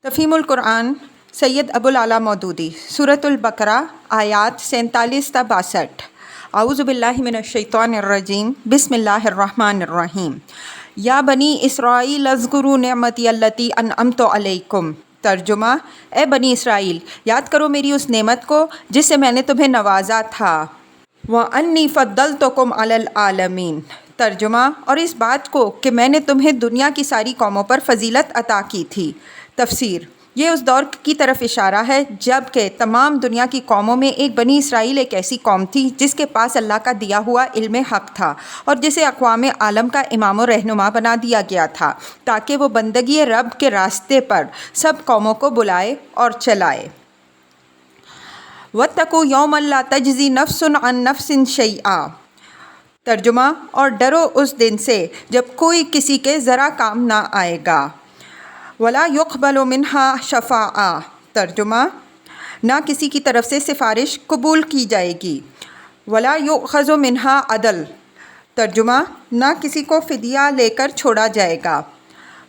تفہیم القرآن سید ابوالعلا مودودی سورۃ البقرہ آیات 47 تا 62۔ اعوذ باللہ من الشیطان الرجیم بسم اللہ الرحمن الرحیم۔ یا بنی اسرائیل اذکروا نعمتی التی انعمت علیکم۔ ترجمہ: اے بنی اسرائیل، یاد کرو میری اس نعمت کو جس سے میں نے تمہیں نوازا تھا۔ وَأَنِّي فَضَّلْتُكُمْ عَلَى الْعَالَمِينَ۔ ترجمہ: اور اس بات کو کہ میں نے تمہیں دنیا کی ساری قوموں پر فضیلت عطا کی تھی۔ تفسیر: یہ اس دور کی طرف اشارہ ہے جب کہ تمام دنیا کی قوموں میں ایک بنی اسرائیل ایک ایسی قوم تھی جس کے پاس اللہ کا دیا ہوا علم حق تھا اور جسے اقوام عالم کا امام و رہنما بنا دیا گیا تھا تاکہ وہ بندگی رب کے راستے پر سب قوموں کو بلائے اور چلائے۔ وَاتَّقُوا يَوْمًا لَا تَجْزِي نَفْسٌ عَن نَفْسٍ شَيْئًا۔ ترجمہ: اور ڈرو اس دن سے جب کوئی کسی کے ذرا کام نہ آئے گا۔ وَلَا يُقْبَلُ مِنْهَا شَفَاعَةٌ۔ ترجمہ: نہ کسی کی طرف سے سفارش قبول کی جائے گی۔ وَلَا يُؤْخَذُ مِنْهَا عَدْلٌ۔ ترجمہ: نہ کسی کو فدیہ لے کر چھوڑا جائے گا۔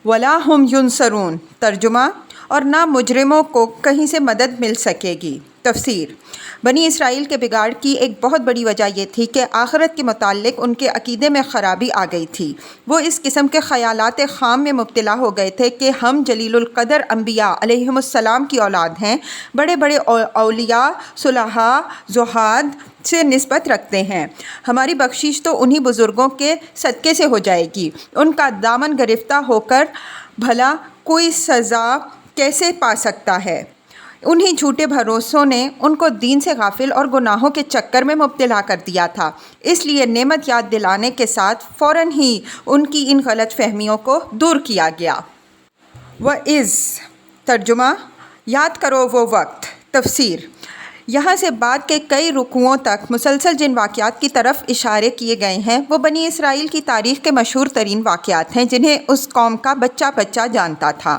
وَلَا هُمْ يُنصَرُونَ۔ ترجمہ: اور نہ مجرموں کو کہیں سے مدد مل سکے گی۔ تفسیر: بنی اسرائیل کے بگاڑ کی ایک بہت بڑی وجہ یہ تھی کہ آخرت کے متعلق ان کے عقیدے میں خرابی آ گئی تھی۔ وہ اس قسم کے خیالات خام میں مبتلا ہو گئے تھے کہ ہم جلیل القدر انبیاء علیہم السلام کی اولاد ہیں، بڑے بڑے اولیاء، صلحاء، زہاد سے نسبت رکھتے ہیں، ہماری بخشش تو انہی بزرگوں کے صدقے سے ہو جائے گی۔ ان کا دامن گرفتہ ہو کر بھلا کوئی سزا کیسے پا سکتا ہے؟ انہی جھوٹے بھروسوں نے ان کو دین سے غافل اور گناہوں کے چکر میں مبتلا کر دیا تھا، اس لیے نعمت یاد دلانے کے ساتھ فوراً ہی ان کی ان غلط فہمیوں کو دور کیا گیا۔ وَإِذْ۔ ترجمہ: یاد کرو وہ وقت۔ تفسیر: یہاں سے بعد کے کئی رکوعوں تک مسلسل جن واقعات کی طرف اشارے کیے گئے ہیں وہ بنی اسرائیل کی تاریخ کے مشہور ترین واقعات ہیں جنہیں اس قوم کا بچہ بچہ جانتا تھا،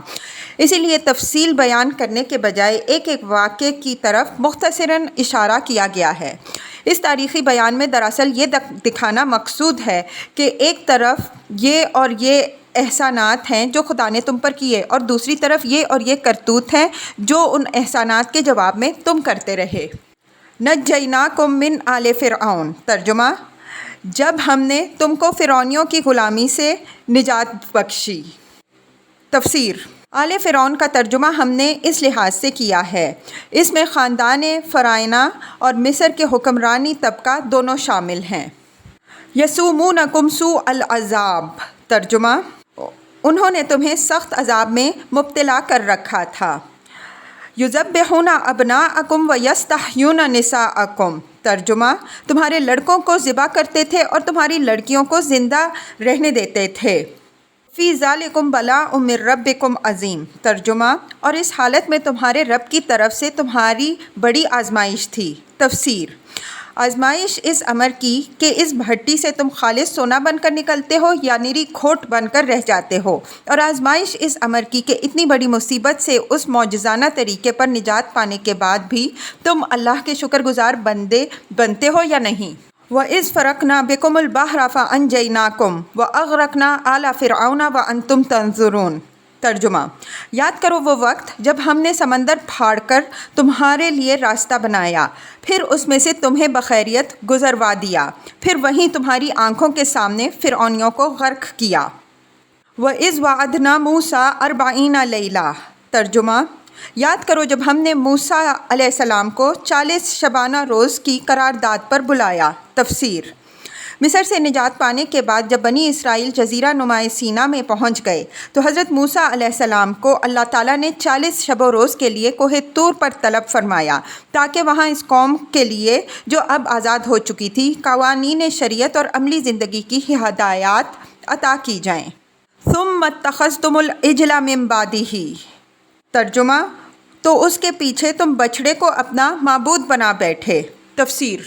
اسی لیے تفصیل بیان کرنے کے بجائے ایک ایک واقعے کی طرف مختصراً اشارہ کیا گیا ہے۔ اس تاریخی بیان میں دراصل یہ دکھانا مقصود ہے کہ ایک طرف یہ اور یہ احسانات ہیں جو خدا نے تم پر کیے اور دوسری طرف یہ اور یہ کرتوت ہیں جو ان احسانات کے جواب میں تم کرتے رہے۔ نَجَّيْنَاكُم مِّنْ آلِ فِرْعَوْنَ۔ ترجمہ: جب ہم نے تم کو فرعونیوں کی غلامی سے نجات بخشی۔ تفسیر: آل فرعون کا ترجمہ ہم نے اس لحاظ سے کیا ہے، اس میں خاندان فرعونیہ اور مصر کے حکمرانی طبقہ دونوں شامل ہیں۔ یسومونکم سوء العذاب۔ ترجمہ: انہوں نے تمہیں سخت عذاب میں مبتلا کر رکھا تھا۔ یذبحون ابناءکم ویستحیون نساءکم۔ ترجمہ: تمہارے لڑکوں کو ذبح کرتے تھے اور تمہاری لڑکیوں کو زندہ رہنے دیتے تھے۔ فی ذالکم بلاء من ربکم عظیم۔ ترجمہ: اور اس حالت میں تمہارے رب کی طرف سے تمہاری بڑی آزمائش تھی۔ تفسیر: آزمائش اس امر کی کہ اس بھٹی سے تم خالص سونا بن کر نکلتے ہو یا نری کھوٹ بن کر رہ جاتے ہو، اور آزمائش اس امر کی کہ اتنی بڑی مصیبت سے اس معجزانہ طریقے پر نجات پانے کے بعد بھی تم اللہ کے شکر گزار بندے بنتے ہو یا نہیں۔ وَإِذْ فَرَقْنَا بِكُمُ الْبَحْرَ فَأَنْجَيْنَاكُمْ وَأَغْرَقْنَا آلَ فِرْعَوْنَ وَأَنْتُمْ تَنظُرُونَ۔ ترجمہ: یاد کرو وہ وقت جب ہم نے سمندر پھاڑ کر تمہارے لیے راستہ بنایا، پھر اس میں سے تمہیں بخیریت گزروا دیا، پھر وہیں تمہاری آنکھوں کے سامنے فرعونیوں کو غرق کیا۔ وَإِذْ وَعَدْنَا مُوسَىٰ 40 لَيْلَةً۔ ترجمہ: یاد کرو جب ہم نے موسیٰ علیہ السلام کو 40 شبانہ روز کی قرارداد پر بلایا۔ تفسیر: مصر سے نجات پانے کے بعد جب بنی اسرائیل جزیرہ نما سینا میں پہنچ گئے تو حضرت موسیٰ علیہ السلام کو اللہ تعالیٰ نے 40 شب و روز کے لیے کوہ طور پر طلب فرمایا تاکہ وہاں اس قوم کے لیے جو اب آزاد ہو چکی تھی قوانین شریعت اور عملی زندگی کی ہدایات عطا کی جائیں۔ ثم اتخذتم العجل من بعدہ۔ ترجمہ: تو اس کے پیچھے تم بچھڑے کو اپنا معبود بنا بیٹھے۔ تفسیر: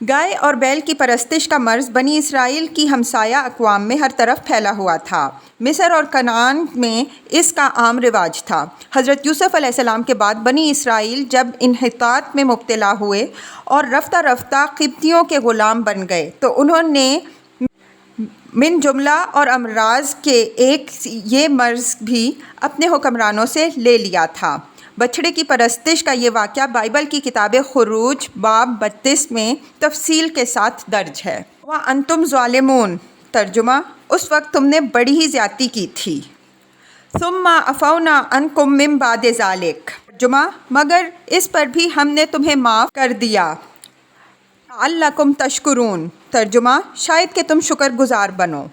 گائے اور بیل کی پرستش کا مرض بنی اسرائیل کی ہمسایہ اقوام میں ہر طرف پھیلا ہوا تھا۔ مصر اور کنعان میں اس کا عام رواج تھا۔ حضرت یوسف علیہ السلام کے بعد بنی اسرائیل جب انحطاط میں مبتلا ہوئے اور رفتہ رفتہ قبطیوں کے غلام بن گئے تو انہوں نے من جملہ اور امراض کے ایک یہ مرض بھی اپنے حکمرانوں سے لے لیا تھا۔ بچھڑے کی پرستش کا یہ واقعہ بائبل کی کتاب خروج باب 32 میں تفصیل کے ساتھ درج ہے۔ وَأَنْتُمْ ظَالِمُونَ ترجمہ، اس وقت تم نے بڑی ہی زیادتی کی تھی۔ ثُمَّ عَفَوْنَا عَنْكُمْ مِنْ بَعْدِ ذَلِكَ ترجمہ، مگر اس پر بھی ہم نے تمہیں معاف کر دیا۔ لَعَلَّكُمْ تَشْكُرُونَ ترجمہ، شاید کہ تم شکر گزار بنو۔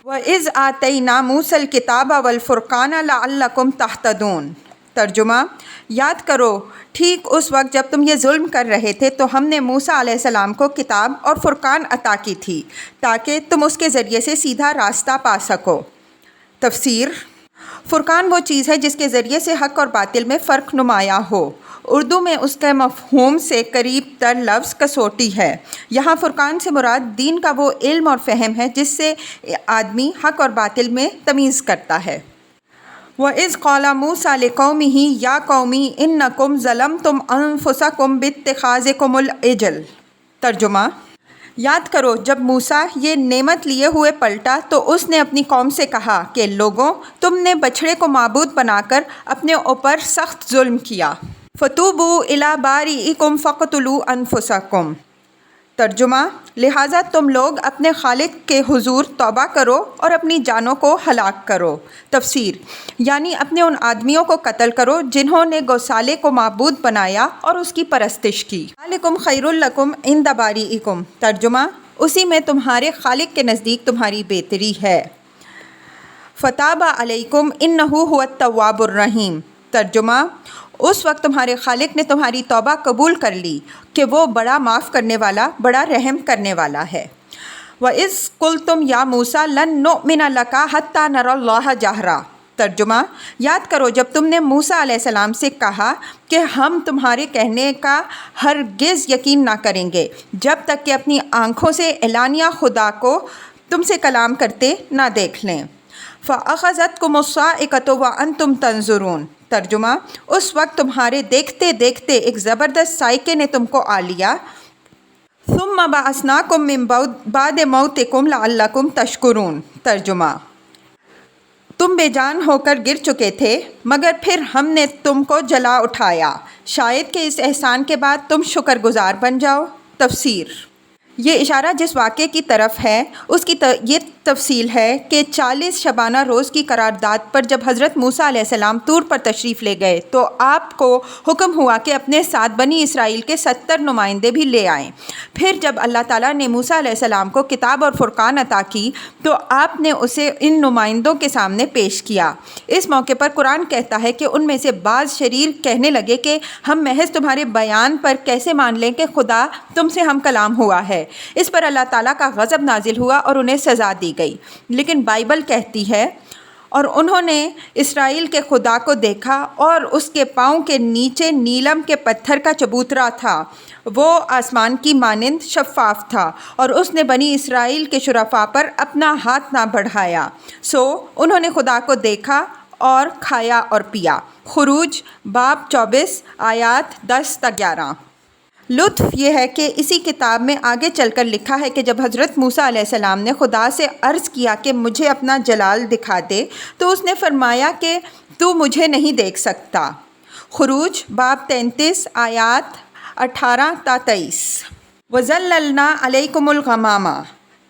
وَإِذْ آتَيْنَا مُوسَى الْكِتَابَ وَالْفُرْقَانَ لَعَلَّكُمْ تَهْتَدُونَ ترجمہ، یاد کرو ٹھیک اس وقت جب تم یہ ظلم کر رہے تھے تو ہم نے موسیٰ علیہ السلام کو کتاب اور فرقان عطا کی تھی تاکہ تم اس کے ذریعے سے سیدھا راستہ پا سکو۔ تفسیر: فرقان وہ چیز ہے جس کے ذریعے سے حق اور باطل میں فرق نمایاں ہو۔ اردو میں اس کے مفہوم سے قریب تر لفظ کسوٹی ہے۔ یہاں فرقان سے مراد دین کا وہ علم اور فہم ہے جس سے آدمی حق اور باطل میں تمیز کرتا ہے۔ وَإِذْ قَالَ مُوسَىٰ لِقَوْمِهِ يَا قَوْمِ إِنَّكُمْ ظَلَمْتُمْ أَنفُسَكُمْ بِاتِّخَاذِكُمُ الْعِجْلَ ترجمہ، یاد کرو جب موسیٰ یہ نعمت لیے ہوئے پلٹا تو اس نے اپنی قوم سے کہا کہ لوگوں، تم نے بچھڑے کو معبود بنا کر اپنے اوپر سخت ظلم کیا۔ فَتُوبُوا إِلَىٰ بَارِئِكُمْ فَاقْتُلُوا أَنفُسَكُمْ ترجمہ، لہٰذا تم لوگ اپنے خالق کے حضور توبہ کرو اور اپنی جانوں کو ہلاک کرو۔ تفسیر: یعنی اپنے ان آدمیوں کو قتل کرو جنہوں نے گوسالے کو معبود بنایا اور اس کی پرستش کی۔ ذَلِكُمْ خَيْرٌ لَكُمْ عِنْدَ بَارِئِكُمْ ترجمہ، اسی میں تمہارے خالق کے نزدیک تمہاری بہتری ہے۔ فَتَابَ عَلَيْكُمْ إِنَّهُ هُوَ التَّوَّابُ الرَّحِيمُ ترجمہ، اس وقت تمہارے خالق نے تمہاری توبہ قبول کر لی کہ وہ بڑا معاف کرنے والا، بڑا رحم کرنے والا ہے۔ وَإِذْ قُلْتُمْ يَا مُوسَىٰ لَن نُّؤْمِنَ لَكَ حَتَّىٰ نَرَى اللَّهَ جَهْرًا ترجمہ، یاد کرو جب تم نے موسیٰ علیہ السلام سے کہا کہ ہم تمہارے کہنے کا ہرگز یقین نہ کریں گے جب تک کہ اپنی آنکھوں سے اعلانیہ خدا کو تم سے کلام کرتے نہ دیکھ لیں۔ فَأَخَذَتْكُمُ الصَّاعِقَةُ وَأَنْتُمْ تَنظُرُونَ ترجمہ، اس وقت تمہارے دیکھتے دیکھتے ایک زبردست سائقے نے تم کو آ لیا۔ ثُمَّ بَعَثْنَاكُم مِّن بَعْدِ مَوْتِكُمْ لَعَلَّكُمْ تَشْكُرُونَ ترجمہ، تم بے جان ہو کر گر چکے تھے مگر پھر ہم نے تم کو جلا اٹھایا، شاید کہ اس احسان کے بعد تم شکر گزار بن جاؤ۔ تفسیر: یہ اشارہ جس واقعے کی طرف ہے اس کی یہ تفصیل ہے کہ 40 شبانہ روز کی قرارداد پر جب حضرت موسیٰ علیہ السلام طور پر تشریف لے گئے تو آپ کو حکم ہوا کہ اپنے ساتھ بنی اسرائیل کے 70 نمائندے بھی لے آئیں۔ پھر جب اللہ تعالیٰ نے موسیٰ علیہ السلام کو کتاب اور فرقان عطا کی تو آپ نے اسے ان نمائندوں کے سامنے پیش کیا۔ اس موقع پر قرآن کہتا ہے کہ ان میں سے بعض شریر کہنے لگے کہ ہم محض تمہارے بیان پر کیسے مان لیں کہ خدا تم سے ہم کلام ہوا ہے۔ اس پر اللہ تعالیٰ کا غضب نازل ہوا اور انہیں سزا دی گئی۔ لیکن بائبل کہتی ہے اور انہوں نے اسرائیل کے خدا کو دیکھا اور اس کے پاؤں کے نیچے نیلم کے پتھر کا چبوترا تھا، وہ آسمان کی مانند شفاف تھا اور اس نے بنی اسرائیل کے شرفاء پر اپنا ہاتھ نہ بڑھایا، سو انہوں نے خدا کو دیکھا اور کھایا اور پیا۔ خروج باب 24 آیات 10-11۔ لطف یہ ہے کہ اسی کتاب میں آگے چل کر لکھا ہے کہ جب حضرت موسیٰ علیہ السلام نے خدا سے عرض کیا کہ مجھے اپنا جلال دکھا دے تو اس نے فرمایا کہ تو مجھے نہیں دیکھ سکتا۔ خروج باب 33 آیات 18-23۔ وَظَلَّلْنَا عَلَيْكُمُ الْغَمَامَ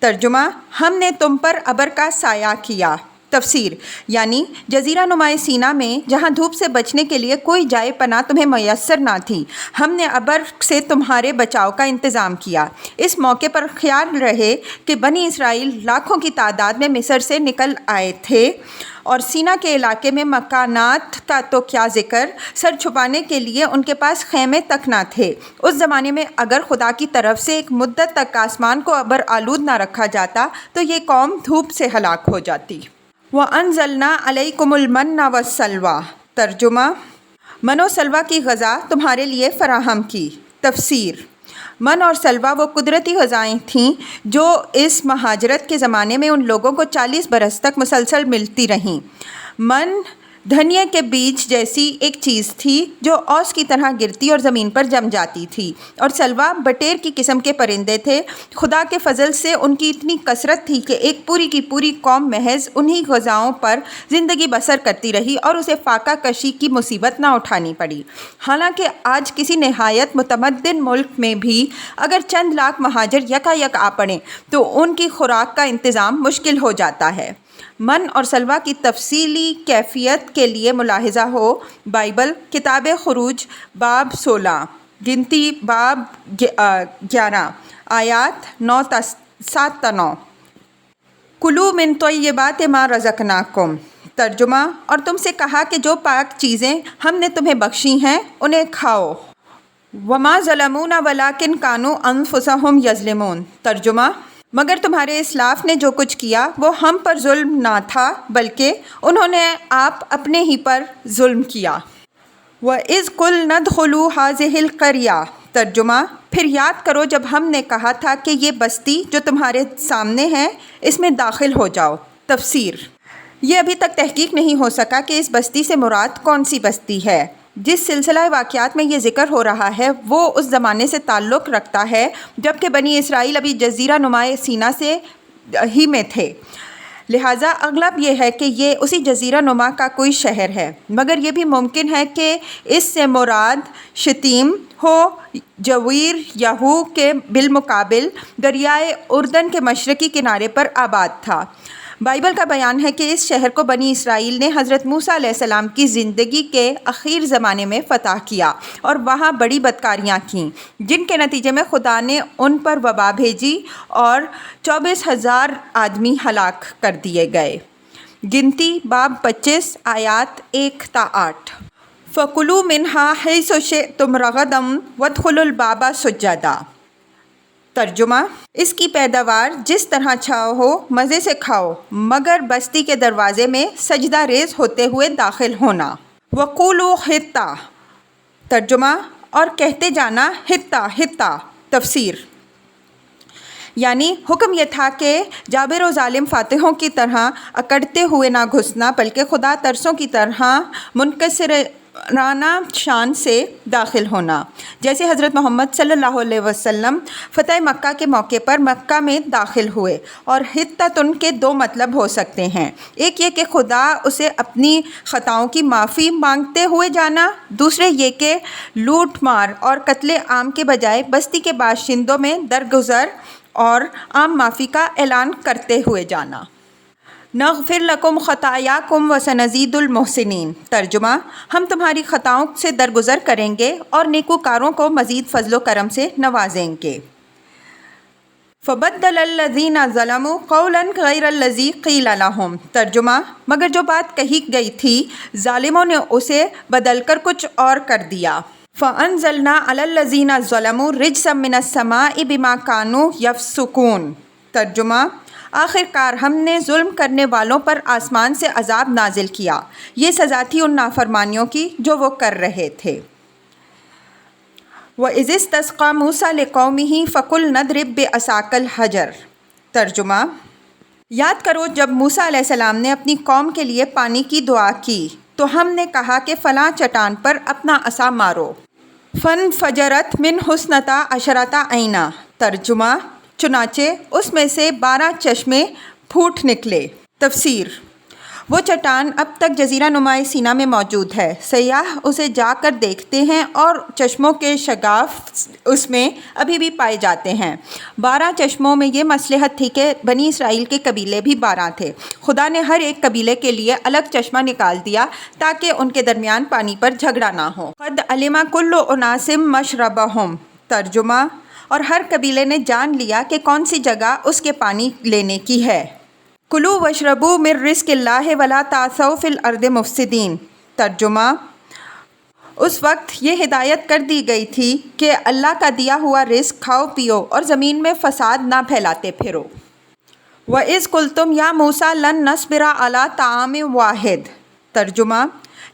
ترجمہ، ہم نے تم پر ابر کا سایہ کیا۔ تفسیر: یعنی جزیرہ نمائے سینا میں جہاں دھوپ سے بچنے کے لیے کوئی جائے پناہ تمہیں میسر نہ تھی، ہم نے ابر سے تمہارے بچاؤ کا انتظام کیا۔ اس موقع پر خیال رہے کہ بنی اسرائیل لاکھوں کی تعداد میں مصر سے نکل آئے تھے اور سینا کے علاقے میں مکانات کا تو کیا ذکر، سر چھپانے کے لیے ان کے پاس خیمے تک نہ تھے۔ اس زمانے میں اگر خدا کی طرف سے ایک مدت تک آسمان کو ابر آلود نہ رکھا جاتا تو یہ قوم دھوپ سے ہلاک ہو جاتی۔ وَأَنزَلْنَا عَلَيْكُمُ الْمَنَّ وَالسَّلْوَىٰ ترجمہ، من و سلوہ کی غذا تمہارے لیے فراہم کی۔ تفسیر: من اور سلوہ وہ قدرتی غذائیں تھیں جو اس مہاجرت کے زمانے میں ان لوگوں کو 40 برس تک مسلسل ملتی رہیں۔ من دھنیے کے بیج جیسی ایک چیز تھی جو اوس کی طرح گرتی اور زمین پر جم جاتی تھی، اور سلوا بٹیر کی قسم کے پرندے تھے۔ خدا کے فضل سے ان کی اتنی کثرت تھی کہ ایک پوری کی پوری قوم محض انہی غذاؤں پر زندگی بسر کرتی رہی اور اسے فاقہ کشی کی مصیبت نہ اٹھانی پڑی۔ حالانکہ آج کسی نہایت متمدن ملک میں بھی اگر چند لاکھ مہاجر یکا یک آ پڑیں تو ان کی خوراک کا انتظام مشکل ہو جاتا ہے۔ من اور سلوا کی تفصیلی کیفیت کے لیے ملاحظہ ہو بائبل کتاب خروج باب 16 گنتی باب 11 آیات 7 تا 9۔ کلوا من طیبات ما رزقناکم، ترجمہ، اور تم سے کہا کہ جو پاک چیزیں ہم نے تمہیں بخشی ہیں انہیں کھاؤ۔ وما ظلمونا ولکن کانوا انفسہم یظلمون، ترجمہ، مگر تمہارے اسلاف نے جو کچھ کیا وہ ہم پر ظلم نہ تھا بلکہ انہوں نے آپ اپنے ہی پر ظلم کیا۔ وَإِذْ قُلْنَا ادْخُلُوا هَٰذِهِ الْقَرْيَةَ، ترجمہ، پھر یاد کرو جب ہم نے کہا تھا کہ یہ بستی جو تمہارے سامنے ہے اس میں داخل ہو جاؤ۔ تفسیر: یہ ابھی تک تحقیق نہیں ہو سکا کہ اس بستی سے مراد کون سی بستی ہے۔ جس سلسلہ واقعات میں یہ ذکر ہو رہا ہے وہ اس زمانے سے تعلق رکھتا ہے جب کہ بنی اسرائیل ابھی جزیرہ نما سینا سے ہی میں تھے، لہٰذا اغلب یہ ہے کہ یہ اسی جزیرہ نما کا کوئی شہر ہے، مگر یہ بھی ممکن ہے کہ اس سے مراد شتیم ہو۔ جویر یہو کے بالمقابل دریائے اردن کے مشرقی کنارے پر آباد تھا۔ بائبل کا بیان ہے کہ اس شہر کو بنی اسرائیل نے حضرت موسیٰ علیہ السلام کی زندگی کے اخیر زمانے میں فتح کیا اور وہاں بڑی بدکاریاں کیں، جن کے نتیجے میں خدا نے ان پر وبا بھیجی اور 24,000 آدمی ہلاک کر دیے گئے۔ گنتی باب 25 آیات 1 تا 8۔ فَكُلُوا مِنْهَا حَيْثُ شِئْتُمْ رَغَدًا وَادْخُلُوا الْبَابَ سُجَّدًا، ترجمہ، اس کی پیداوار جس طرح چاہو ہو مزے سے کھاؤ مگر بستی کے دروازے میں سجدہ ریز ہوتے ہوئے داخل ہونا۔ وَقُولُوا حِطَّةٌ، ترجمہ، اور کہتے جانا حطہ حطہ۔ تفسیر: یعنی حکم یہ تھا کہ جابر و ظالم فاتحوں کی طرح اکڑتے ہوئے نہ گھسنا بلکہ خدا ترسوں کی طرح منکسرانہ شان سے داخل ہونا، جیسے حضرت محمد صلی اللہ علیہ وسلم فتح مکہ کے موقع پر مکہ میں داخل ہوئے۔ اور حطۃ کے دو مطلب ہو سکتے ہیں، ایک یہ کہ خدا اسے اپنی خطاؤں کی معافی مانگتے ہوئے جانا، دوسرے یہ کہ لوٹ مار اور قتل عام کے بجائے بستی کے باشندوں میں درگزر اور عام معافی کا اعلان کرتے ہوئے جانا۔ نغفر لکم خطایاکم وسنزید المحسنین، ترجمہ، ہم تمہاری خطاؤں سے درگزر کریں گے اور نیکوکاروں کو مزید فضل و کرم سے نوازیں گے۔ فَبَدَّلَ الَّذِينَ ظَلَمُوا قَوْلًا غَيْرَ الَّذِي قِيلَ لَهُمْ، ترجمہ، مگر جو بات کہی گئی تھی ظالموں نے اسے بدل کر کچھ اور کر دیا۔ فَأَنزَلْنَا عَلَى الَّذِينَ ظَلَمُوا رِجْزًا مِّنَ السَّمَاءِ بِمَا كَانُوا يَفْسُقُونَ، ترجمہ، آخر کار ہم نے ظلم کرنے والوں پر آسمان سے عذاب نازل کیا، یہ سزا تھی ان نافرمانیوں کی جو وہ کر رہے تھے۔ وَإِذِ اسْتَسْقَىٰ مُوسَىٰ لِقَوْمِهِ فَقُلْنَا اضْرِب بِّعَصَاكَ الْحَجَرَ، ترجمہ، یاد کرو جب موسیٰ علیہ السلام نے اپنی قوم کے لیے پانی کی دعا کی تو ہم نے کہا کہ فلاں چٹان پر اپنا عصا مارو۔ فَانْفَجَرَتْ مِنْهُ اثْنَتَا عَشْرَةَ عَيْنًا، ترجمہ، چنانچہ اس میں سے 12 چشمے پھوٹ نکلے۔ تفسیر: وہ چٹان اب تک جزیرہ نما سینا میں موجود ہے، سیاح اسے جا کر دیکھتے ہیں اور چشموں کے شگاف اس میں ابھی بھی پائے جاتے ہیں۔ 12 چشموں میں یہ مصلحت تھی کہ بنی اسرائیل کے قبیلے بھی 12 تھے، خدا نے ہر ایک قبیلے کے لیے الگ چشمہ نکال دیا تاکہ ان کے درمیان پانی پر جھگڑا نہ ہو۔ قد علم کل اناس مشربہم، ترجمہ، اور ہر قبیلے نے جان لیا کہ کون سی جگہ اس کے پانی لینے کی ہے۔ کلوا واشربوا من رزق اللہ ولا تعثوا فی الارض مفسدین، ترجمہ، اس وقت یہ ہدایت کر دی گئی تھی کہ اللہ کا دیا ہوا رزق کھاؤ پیو اور زمین میں فساد نہ پھیلاتے پھرو۔ وَإِذْ قُلْتُمْ يَا مُوسَىٰ لَن نَّصْبِرَ عَلَىٰ طَعَامٍ وَاحِدٍ، ترجمہ،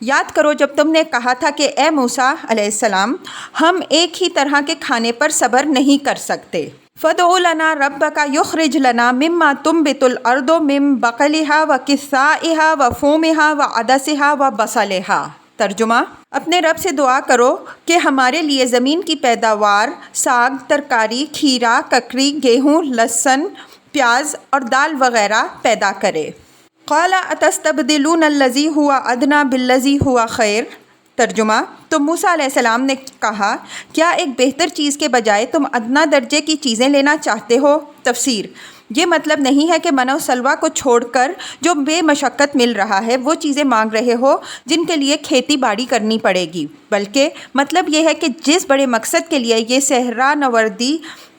یاد کرو جب تم نے کہا تھا کہ اے موسیٰ علیہ السلام ہم ایک ہی طرح کے کھانے پر صبر نہیں کر سکتے۔ فَادْعُ لَنَا رَبَّكَ يُخْرِجْ لَنَا مِمَّا تُنبِتُ الْأَرْضُ مِن بَقْلِهَا وَقِثَّائِهَا وَفُومِهَا وَعَدَسِهَا وَبَصَلِهَا۔ ترجمہ: اپنے رب سے دعا کرو کہ ہمارے لیے زمین کی پیداوار، ساگ، ترکاری، کھیرا، ککڑی، گیہوں، لہسن، پیاز اور دال وغیرہ پیدا کرے۔ قَالَ أَتَسْتَبْدِلُونَ الَّذِي هُوَ أَدْنَىٰ بِالَّذِي هُوَ خَيْرٌ۔ ترجمہ: تو موسیٰ علیہ السلام نے کہا، کیا ایک بہتر چیز کے بجائے تم ادنیٰ درجے کی چیزیں لینا چاہتے ہو؟ تفسیر: یہ مطلب نہیں ہے کہ منع و سلوہ کو چھوڑ کر جو بے مشقت مل رہا ہے وہ چیزیں مانگ رہے ہو جن کے لیے کھیتی باڑی کرنی پڑے گی، بلکہ مطلب یہ ہے کہ جس بڑے مقصد کے لیے یہ صحرا نوردی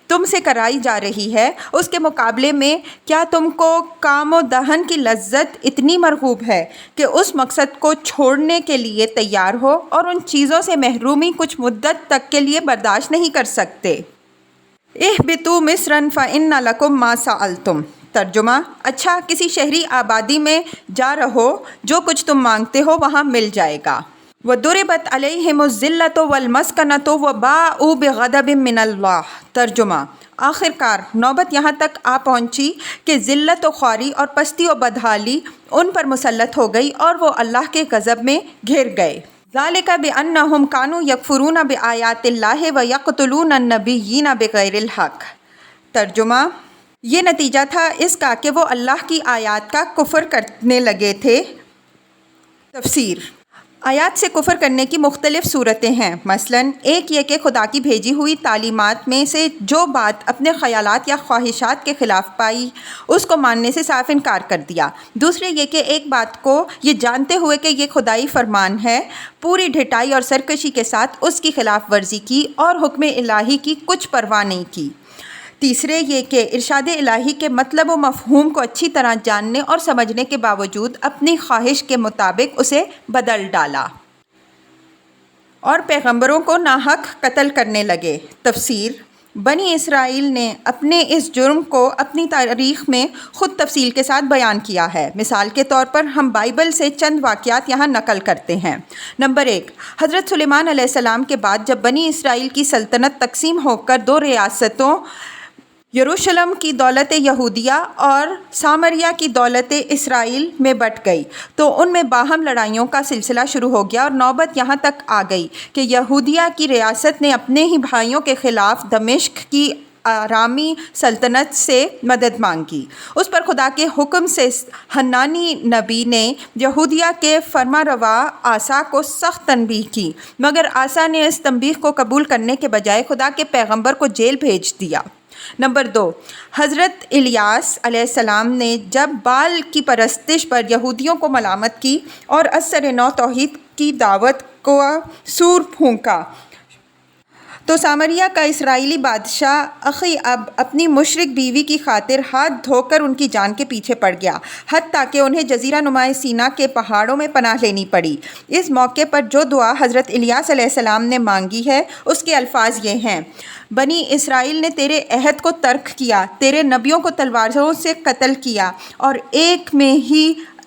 تم سے کرائی جا رہی ہے اس کے مقابلے میں کیا تم کو کام و دہن کی لذت اتنی مرغوب ہے کہ اس مقصد کو چھوڑنے کے لیے تیار ہو اور ان چیزوں سے محرومی کچھ مدت تک کے لیے برداشت نہیں کر سکتے۔ اہبطوا مصرا فإن لکم ما سألتم۔ ترجمہ: اچھا، کسی شہری آبادی میں جا رہو، جو کچھ تم مانگتے ہو وہاں مل جائے گا۔ وَضُرِبَتْ عَلَيْهِمُ الذِّلَّةُ وَالْمَسْكَنَةُ وَبَاءُوا بِغَضَبٍ مِّنَ اللَّهِ۔ ترجمہ: آخر کار نوبت یہاں تک آ پہنچی کہ ذلت و خواری اور پستی و بدحالی ان پر مسلط ہو گئی اور وہ اللہ کے غضب میں گھر گئے۔ ذَلِكَ بِأَنَّهُمْ كَانُوا يَكْفُرُونَ بِآيَاتِ اللَّهِ وَيَقْتُلُونَ النَّبِيِّينَ بِغَيْرِ الْحَقِّ۔ ترجمہ: یہ نتیجہ تھا اس کا کہ وہ اللہ کی آیات کا کفر کرنے لگے تھے۔ تفسیر: آیات سے کفر کرنے کی مختلف صورتیں ہیں، مثلاً ایک یہ کہ خدا کی بھیجی ہوئی تعلیمات میں سے جو بات اپنے خیالات یا خواہشات کے خلاف پائی اس کو ماننے سے صاف انکار کر دیا۔ دوسرے یہ کہ ایک بات کو یہ جانتے ہوئے کہ یہ خدائی فرمان ہے پوری ڈھٹائی اور سرکشی کے ساتھ اس کی خلاف ورزی کی اور حکم الہی کی کچھ پرواہ نہیں کی۔ تیسرے یہ کہ ارشاد الہی کے مطلب و مفہوم کو اچھی طرح جاننے اور سمجھنے کے باوجود اپنی خواہش کے مطابق اسے بدل ڈالا اور پیغمبروں کو ناحق قتل کرنے لگے۔ تفسیر: بنی اسرائیل نے اپنے اس جرم کو اپنی تاریخ میں خود تفصیل کے ساتھ بیان کیا ہے۔ مثال کے طور پر ہم بائبل سے چند واقعات یہاں نقل کرتے ہیں۔ نمبر 1، حضرت سلیمان علیہ السلام کے بعد جب بنی اسرائیل کی سلطنت تقسیم ہو کر دو ریاستوں یروشلم کی دولت یہودیہ اور سامریہ کی دولت اسرائیل میں بٹ گئی تو ان میں باہم لڑائیوں کا سلسلہ شروع ہو گیا اور نوبت یہاں تک آ گئی کہ یہودیہ کی ریاست نے اپنے ہی بھائیوں کے خلاف دمشق کی آرامی سلطنت سے مدد مانگی۔ اس پر خدا کے حکم سے حنانی نبی نے یہودیہ کے فرمانروا آسا کو سخت تنبیہ کی، مگر آسا نے اس تنبیہ کو قبول کرنے کے بجائے خدا کے پیغمبر کو جیل بھیج دیا۔ نمبر 2، حضرت الیاس علیہ السلام نے جب بال کی پرستش پر یہودیوں کو ملامت کی اور از سر نو توحید کی دعوت کو سور پھونکا تو سامریہ کا اسرائیلی بادشاہ اخی اب اپنی مشرک بیوی کی خاطر ہاتھ دھو کر ان کی جان کے پیچھے پڑ گیا، حتیٰ کہ انہیں جزیرہ نما سینا کے پہاڑوں میں پناہ لینی پڑی۔ اس موقع پر جو دعا حضرت الیاس علیہ السلام نے مانگی ہے اس کے الفاظ یہ ہیں: بنی اسرائیل نے تیرے عہد کو ترک کیا، تیرے نبیوں کو تلواروں سے قتل کیا اور ایک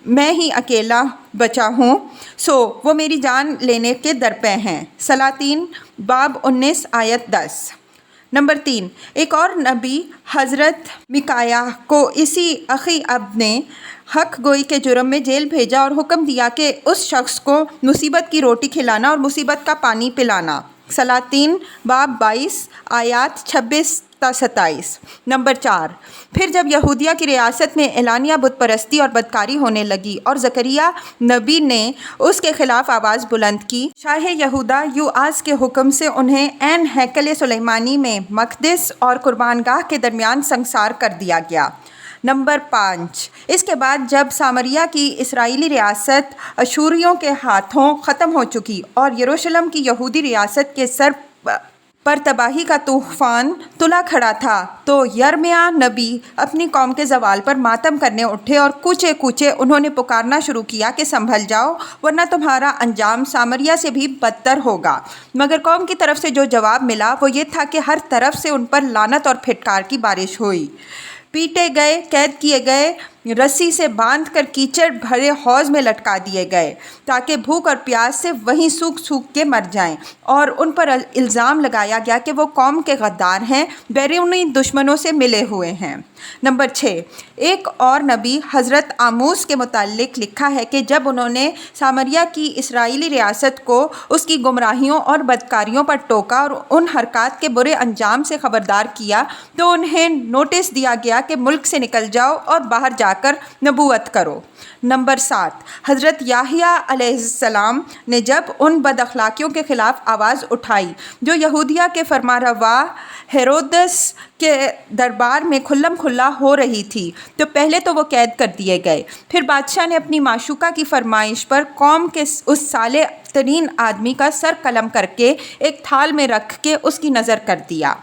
میں ہی اکیلا بچا ہوں، سو وہ میری جان لینے کے درپے ہیں۔ سلاطین باب 19 آیت 10۔ نمبر 3، ایک اور نبی حضرت میکایا کو اسی اخی اب نے حق گوئی کے جرم میں جیل بھیجا اور حکم دیا کہ اس شخص کو مصیبت کی روٹی کھلانا اور مصیبت کا پانی پلانا۔ سلاطین باب 22 آیات 26 تا 27۔ نمبر 4، پھر جب یہودیہ کی ریاست میں اعلانیہ بت پرستی اور بدکاری ہونے لگی اور زکریا نبی نے اس کے خلاف آواز بلند کی، شاہ یہودہ یوآس کے حکم سے انہیں عین ہیکل سلیمانی میں مقدس اور قربان گاہ کے درمیان سنگسار کر دیا گیا۔ نمبر 5، اس کے بعد جب سامریہ کی اسرائیلی ریاست اشوریوں کے ہاتھوں ختم ہو چکی اور یروشلم کی یہودی ریاست کے سر پر تباہی کا طوفان تلا کھڑا تھا تو یرمیا نبی اپنی قوم کے زوال پر ماتم کرنے اٹھے اور کوچے کوچے انہوں نے پکارنا شروع کیا کہ سنبھل جاؤ ورنہ تمہارا انجام سامریہ سے بھی بدتر ہوگا۔ مگر قوم کی طرف سے جو جواب ملا وہ یہ تھا کہ ہر طرف سے ان پر لعنت اور پھٹکار کی بارش ہوئی، پیٹے گئے، قید کیے گئے، رسی سے باندھ کر کیچڑ بھرے حوض میں لٹکا دیے گئے تاکہ بھوک اور پیاس سے وہیں سوکھ سوکھ کے مر جائیں، اور ان پر الزام لگایا گیا کہ وہ قوم کے غدار ہیں، بیرونی دشمنوں سے ملے ہوئے ہیں۔ نمبر 6، ایک اور نبی حضرت آموس کے متعلق لکھا ہے کہ جب انہوں نے سامریہ کی اسرائیلی ریاست کو اس کی گمراہیوں اور بدکاریوں پر ٹوکا اور ان حرکات کے برے انجام سے خبردار کیا تو انہیں نوٹس دیا گیا کہ ملک سے نکل جاؤ اور باہر جا کر نبوت کرو۔ نمبر 7، حضرت یحییٰ علیہ السلام نے جب ان بد اخلاقیوں کے خلاف آواز اٹھائی جو یہودیہ کے فرمانروا ہیرودس کے دربار میں کھلم کھلا ہو رہی تھی تو پہلے تو وہ قید کر دیے گئے، پھر بادشاہ نے اپنی معشوقہ کی فرمائش پر قوم کے اس صالح ترین آدمی کا سر قلم کر کے ایک تھال میں رکھ کے اس کی نظر کر دیا۔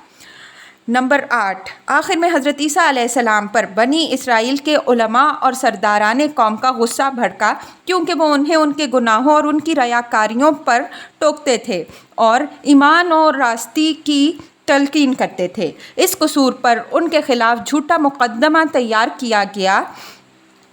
نمبر 8، آخر میں حضرت عیسیٰ علیہ السلام پر بنی اسرائیل کے علماء اور سرداران قوم کا غصہ بھڑکا کیونکہ وہ انہیں ان کے گناہوں اور ان کی ریاکاریوں پر ٹوکتے تھے اور ایمان اور راستی کی تلقین کرتے تھے۔ اس قصور پر ان کے خلاف جھوٹا مقدمہ تیار کیا گیا،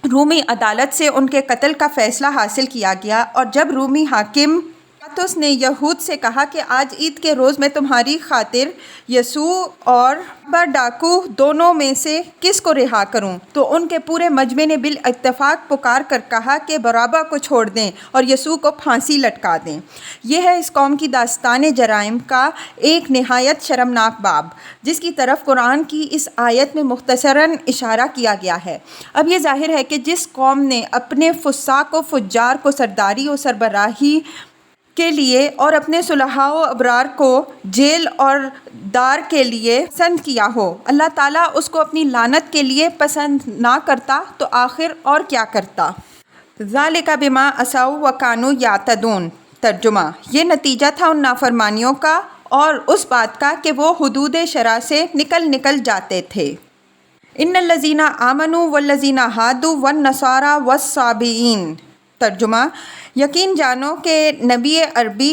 رومی عدالت سے ان کے قتل کا فیصلہ حاصل کیا گیا، اور جب رومی حاکم پلاطس نے یہود سے کہا کہ آج عید کے روز میں تمہاری خاطر یسوع اور بر ڈاکو دونوں میں سے کس کو رہا کروں، تو ان کے پورے مجمع نے بالاتفاق پکار کر کہا کہ بارابا کو چھوڑ دیں اور یسوع کو پھانسی لٹکا دیں۔ یہ ہے اس قوم کی داستان جرائم کا ایک نہایت شرمناک باب، جس کی طرف قرآن کی اس آیت میں مختصراً اشارہ کیا گیا ہے۔ اب یہ ظاہر ہے کہ جس قوم نے اپنے فساق و فجار کو سرداری و سربراہی کے لیے اور اپنے صلحاء و ابرار کو جیل اور دار کے لیے پسند کیا ہو، اللہ تعالیٰ اس کو اپنی لعنت کے لیے پسند نہ کرتا تو آخر اور کیا کرتا۔ ذالک بما عصوا وکانوا یعتدون۔ ترجمہ، یہ نتیجہ تھا ان نافرمانیوں کا اور اس بات کا کہ وہ حدود شرع سے نکل جاتے تھے۔ ان الذین آمنوا والذین ہادوا والنصارى والصابئین۔ ترجمہ، یقین جانو کہ نبی عربی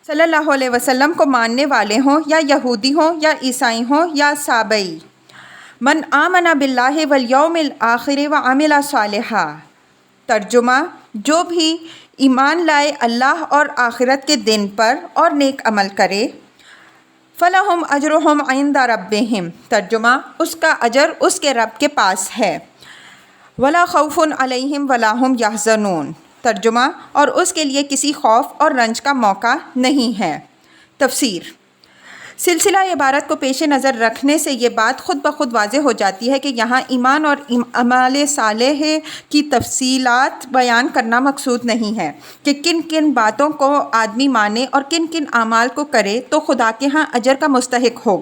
صلی اللہ علیہ وسلم کو ماننے والے ہوں یا یہودی ہوں یا عیسائی ہوں یا صابئی، من آمن باللہ والیوم الآخر وعمل صالحا۔ ترجمہ، جو بھی ایمان لائے اللہ اور آخرت کے دن پر اور نیک عمل کرے، فلہم اجرہم عند ربہم۔ ترجمہ، اس کا اجر اس کے رب کے پاس ہے، ولا خوف علیہم ولا ہم یحزنون۔ ترجمہ، اور اس کے لیے کسی خوف اور رنج کا موقع نہیں ہے۔ تفسیر، سلسلہ عبارت کو پیش نظر رکھنے سے یہ بات خود بخود واضح ہو جاتی ہے کہ یہاں ایمان اور اعمال صالح کی تفصیلات بیان کرنا مقصود نہیں ہے کہ کن کن باتوں کو آدمی مانے اور کن کن اعمال کو کرے تو خدا کے ہاں اجر کا مستحق ہو۔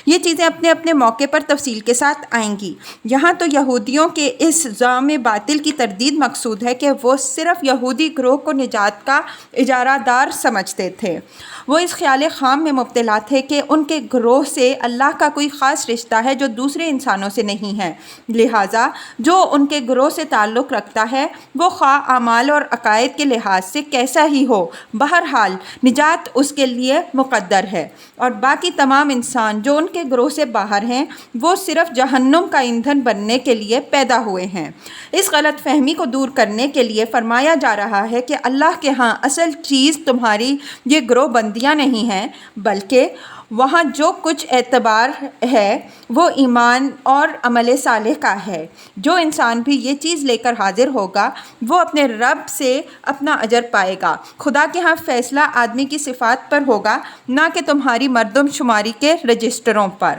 یہ چیزیں اپنے اپنے موقع پر تفصیل کے ساتھ آئیں گی۔ یہاں تو یہودیوں کے اس زعم باطل کی تردید مقصود ہے کہ وہ صرف یہودی گروہ کو نجات کا اجارہ دار سمجھتے تھے۔ وہ اس خیال خام میں مبتلا تھے کہ ان کے گروہ سے اللہ کا کوئی خاص رشتہ ہے جو دوسرے انسانوں سے نہیں ہے، لہٰذا جو ان کے گروہ سے تعلق رکھتا ہے وہ خواہ اعمال اور عقائد کے لحاظ سے کیسا ہی ہو، بہرحال نجات اس کے لیے مقدر ہے، اور باقی تمام انسان جو ان کے گروہ سے باہر ہیں وہ صرف جہنم کا ایندھن بننے کے لیے پیدا ہوئے ہیں۔ اس غلط فہمی کو دور کرنے کے لیے فرمایا جا رہا ہے کہ اللہ کے ہاں اصل چیز تمہاری یہ گروہ بندیاں نہیں ہیں، بلکہ وہاں جو کچھ اعتبار ہے وہ ایمان اور عمل صالح کا ہے۔ جو انسان بھی یہ چیز لے کر حاضر ہوگا وہ اپنے رب سے اپنا اجر پائے گا۔ خدا کے ہاں فیصلہ آدمی کی صفات پر ہوگا، نہ کہ تمہاری مردم شماری کے رجسٹروں پر۔